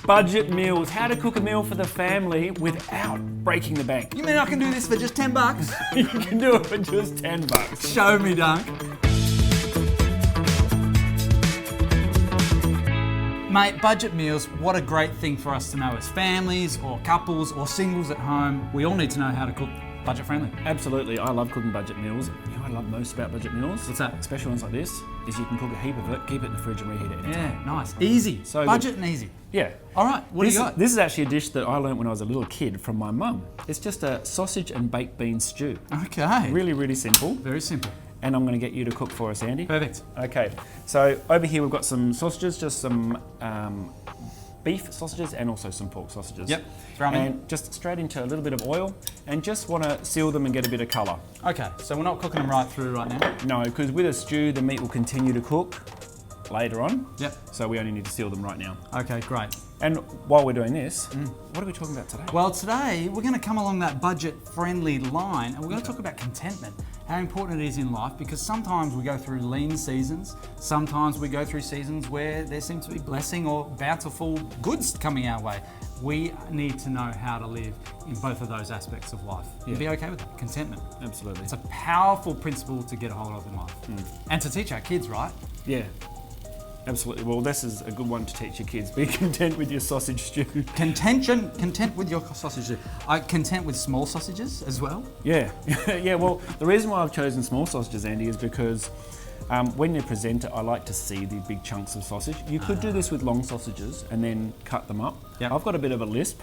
Budget meals, how to cook a meal for the family without breaking the bank. You mean I can do this for just $10? You can do it for just $10. Show me, Dunk. Mate, budget meals, what a great thing for us to know as families or couples or singles at home. We all need to know how to cook budget friendly. Absolutely, I love cooking budget meals. You know what I love most about budget meals? What's that? Especially ones like this, is you can cook a heap of it, keep it in the fridge and reheat it anytime. Yeah, nice. Easy. So budget and easy. Yeah. All right, what do you got? This is actually a dish that I learnt when I was a little kid from my mum. It's just a sausage and baked bean stew. Okay. Really, really simple. Very simple. And I'm going to get you to cook for us, Andy. Perfect. Okay, so over here we've got some sausages, just some beef sausages and also some pork sausages. Yep, throw 'em in. And just straight into a little bit of oil and just want to seal them and get a bit of colour. Okay, so we're not cooking them right through right now? No, because with a stew the meat will continue to cook later on. Yep. So we only need to seal them right now. Okay, great. And while we're doing this, what are we talking about today? Well, today we're going to come along that budget-friendly line and we're going to talk about contentment, how important it is in life, because sometimes we go through lean seasons, sometimes we go through seasons where there seems to be blessing or bountiful goods coming our way. We need to know how to live in both of those aspects of life and be okay with that, contentment. Absolutely. It's a powerful principle to get a hold of in life and to teach our kids, right? Yeah. Absolutely. Well, this is a good one to teach your kids. Be content with your sausage stew. Content with your sausage. Content with small sausages as well. Yeah. Yeah, well, the reason why I've chosen small sausages, Andy, is because when you present it, I like to see the big chunks of sausage. You could do this with long sausages and then cut them up. Yep. I've got a bit of a lisp,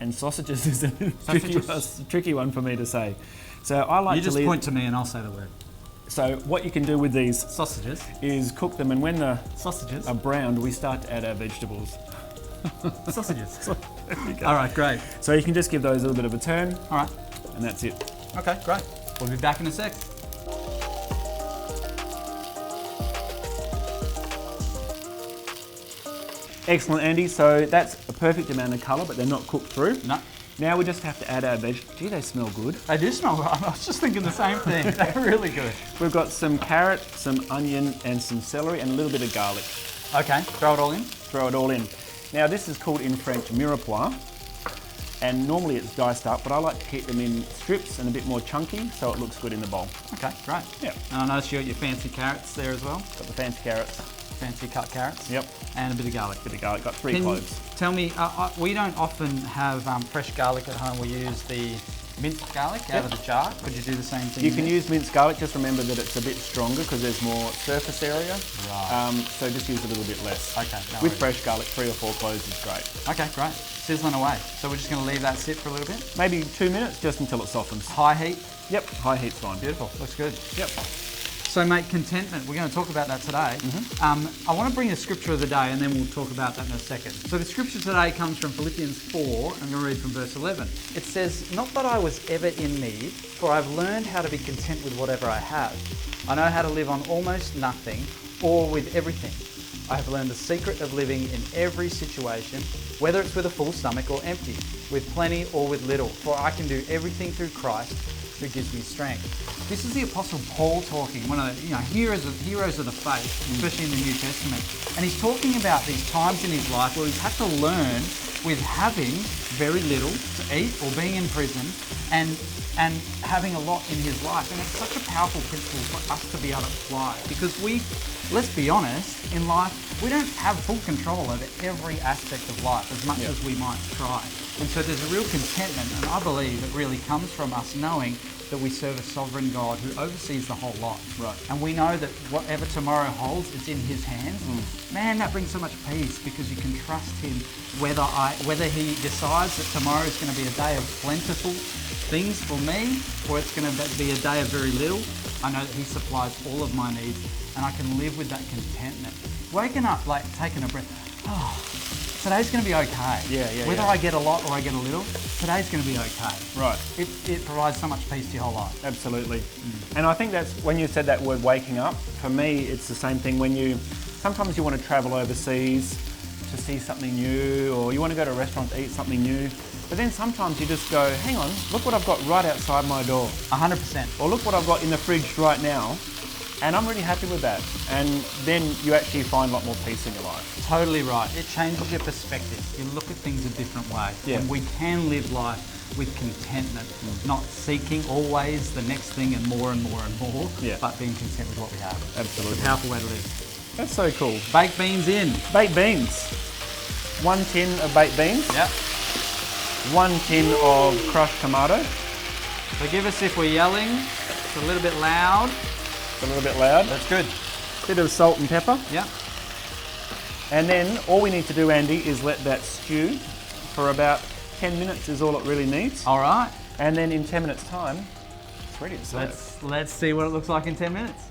and sausages is a tricky one for me to say. So I like You to just leave. point to me and I'll say the word. So what you can do with these Sausages. is cook them, and when the Sausages. are browned, we start to add our vegetables. Sausages. There you go. All right, great. So you can just give those a little bit of a turn, All right. and that's it. Okay, great. We'll be back in a sec. Excellent, Andy. So that's a perfect amount of colour, but they're not cooked through. No. Now we just have to add our vegetables. Gee, they smell good. They do smell right. I was just thinking the same thing. They're really good. We've got some carrot, some onion, and some celery, and a little bit of garlic. Okay, throw it all in. Throw it all in. Now this is called in French mirepoix, and normally it's diced up, but I like to keep them in strips and a bit more chunky, so it looks good in the bowl. Okay, great. Yeah. And I noticed you got your fancy carrots there as well. Got the fancy carrots. Fancy cut carrots. Yep. And a bit of garlic. Bit of garlic. Got 3 Can you cloves. tell me, we don't often have fresh garlic at home. We use the minced garlic out of the jar. Could you do the same thing? You can there? use minced garlic. Just remember that it's a bit stronger because there's more surface area. Right. So just use a little bit less. Okay, no With worries. fresh garlic, 3 or 4 cloves is great. Okay, great. Sizzling away. So we're just going to leave that sit for a little bit. Maybe 2 minutes, just until it softens. High heat. Yep, high heat's fine. Beautiful. Looks good. Yep. So, mate, contentment. We're going to talk about that today. I want to bring a scripture of the day, and then we'll talk about that in a second. So, the scripture today comes from Philippians 4. I'm going to read from verse 11. It says, "Not that I was ever in need, for I've learned how to be content with whatever I have. I know how to live on almost nothing or with everything. I have learned the secret of living in every situation, whether it's with a full stomach or empty, with plenty or with little, for I can do everything through Christ who gives me strength." This is the Apostle Paul talking, one of the heroes of the faith, especially in the New Testament. And he's talking about these times in his life where he's had to learn with having very little to eat or being in prison and having a lot in his life. And it's such a powerful principle for us to be able to apply, because let's be honest, in life, we don't have full control over every aspect of life as much as we might try. And so there's a real contentment, and I believe it really comes from us knowing that we serve a sovereign God who oversees the whole lot. Right. And we know that whatever tomorrow holds, it's in his hands. Man, that brings so much peace, because you can trust him whether he decides that tomorrow is going to be a day of plentiful things for me, or it's going to be a day of very little. I know that he supplies all of my needs, and I can live with that contentment. Waking up, like taking a breath, today's going to be okay. Whether I get a lot or I get a little, today's going to be okay. Right. It provides so much peace to your whole life. Absolutely. And I think that's when you said that word waking up, for me it's the same thing when sometimes you want to travel overseas to see something new, or you want to go to a restaurant to eat something new, but then sometimes you just go, hang on, look what I've got right outside my door. 100%. Or look what I've got in the fridge right now. And I'm really happy with that. And then you actually find a lot more peace in your life. Totally right. It changes your perspective. You look at things a different way. Yeah. And we can live life with contentment, not seeking always the next thing and more and more and more, Yeah. but being content with what we have. Absolutely. It's a powerful way to live. That's so cool. Baked beans in. Baked beans. 1 tin of baked beans. Yep. 1 tin of crushed tomato. Forgive us if we're yelling. It's a little bit loud. It's a little bit loud. That's good. Bit of salt and pepper. Yep. And then all we need to do, Andy, is let that stew for about 10 minutes is all it really needs. All right. And then in 10 minutes time, it's ready to serve. Let's see what it looks like in 10 minutes.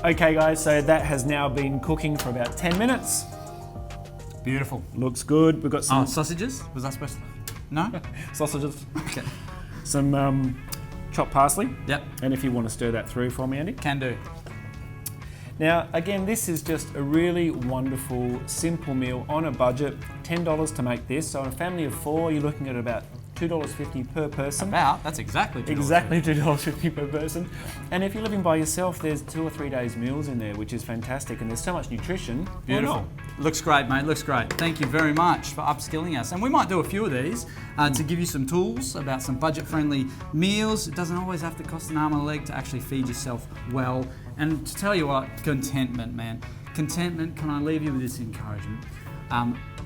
Okay guys, so that has now been cooking for about 10 minutes. Beautiful. Looks good. We've got some Oh, sausages? Was that supposed to? No? sausages, Okay. some chopped parsley. Yep. And if you want to stir that through for me, Andy. Can do. Now, again, this is just a really wonderful, simple meal on a budget. $10 to make this. So on a family of 4, you're looking at about $2.50 per person. That's exactly $2.50. Exactly $2.50 per person. And if you're living by yourself, there's 2 or 3 days meals in there, which is fantastic. And there's so much nutrition. Why Beautiful. not? Looks great, mate. Looks great. Thank you very much for upskilling us. And we might do a few of these to give you some tools about some budget-friendly meals. It doesn't always have to cost an arm and a leg to actually feed yourself well. And to tell you what, contentment, man. Contentment, can I leave you with this encouragement?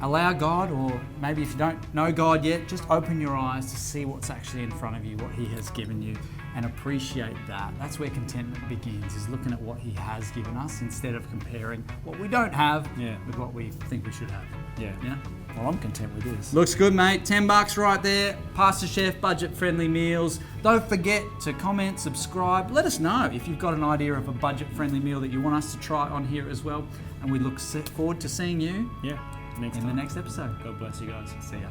Allow God, or maybe if you don't know God yet, just open your eyes to see what's actually in front of you, what He has given you, and appreciate that. That's where contentment begins, is looking at what He has given us instead of comparing what we don't have with what we think we should have. Yeah. Well, I'm content with this. Looks good, mate. $10 right there. Pastor Chef, budget-friendly meals. Don't forget to comment, subscribe. Let us know if you've got an idea of a budget-friendly meal that you want us to try on here as well. And we look forward to seeing you Yeah. in the next episode. God bless you guys. See ya.